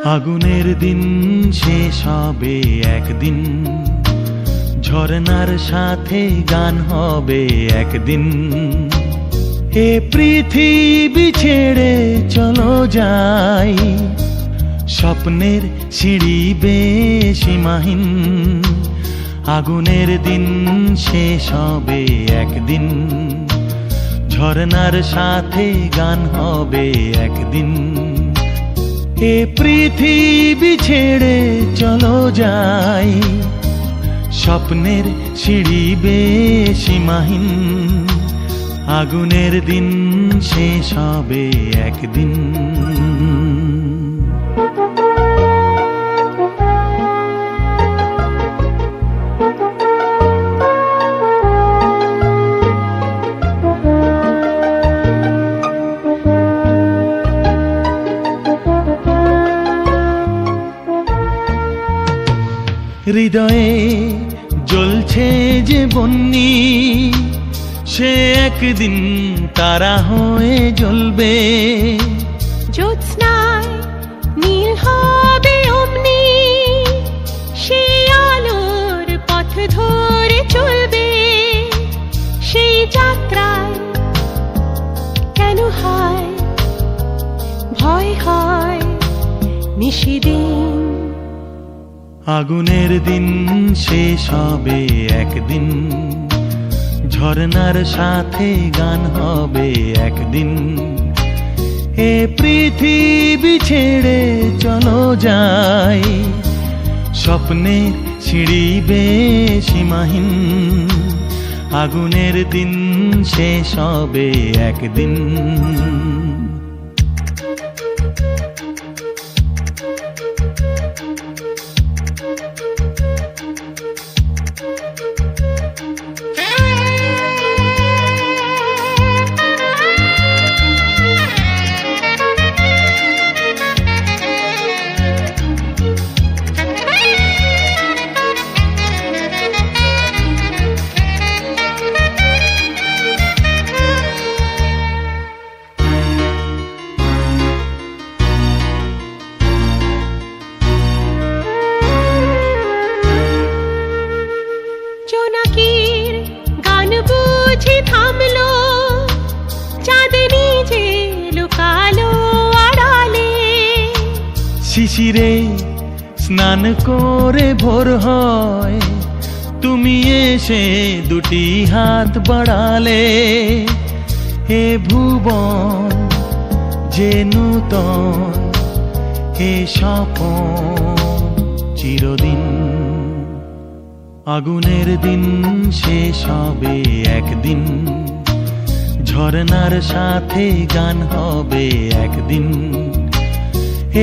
আগুনের দিন শেষ হবে একদিন, ঝরনার সাথে গান হবে একদিন। এ পৃথিবী ছেড়ে চলো যাই, স্বপ্নের সিঁড়ি বেয়ে সীমাহীন। আগুনের দিন শেষ হবে একদিন, ঝরনার সাথে গান হবে একদিন। এ পৃথিবী ছেড়ে চলো যাই, স্বপ্নের সিঁড়ি বেয়ে সীমাহীন। আগুনের দিন শেষ হবে একদিন। হৃদয়ে জ্বলছে যে বন্যি, সে একদিন তারা হয়ে জ্বলবে। জ্যোৎস্নায় নীল হবে অমনি, সে আলোর পথ ধরে চলবে। সেই যাত্রায় কেন হয় ভয় হয় নিশিদিন। আগুনের দিন শেষ হবে একদিন, ঝরনার সাথে গান হবে একদিন। এ পৃথিবী ছেড়ে চলো যাই, স্বপ্নের সিঁড়ি বেয়ে সীমাহীন। আগুনের দিন শেষ হবে একদিন। জোনাকির গান বুঝি থামলো, চাঁদনি যে লুকালো আড়ালে। শিশিরে স্নান করে ভোর হয়, তুমি এসে দুটি হাত বাড়ালে। হে ভুবন যে নূতন, হে স্বপন চিরদিন। আগুনের দিন শেষ হবে একদিন, ঝরনার সাথে গান হবে একদিন।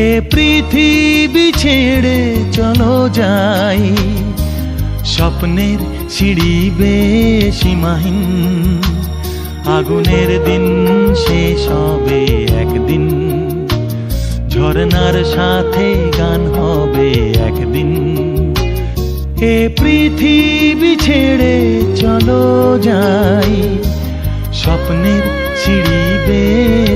এ পৃথিবী ছেড়ে চলো যাই, স্বপ্নের সিঁড়ি বেয়ে সীমাহীন। আগুনের দিন শেষ হবে একদিন, ঝরনার সাথে গান হবে একদিন। এ পৃথিবী ছেড়ে চলো যাই, স্বপ্নের সিঁড়ি বেয়ে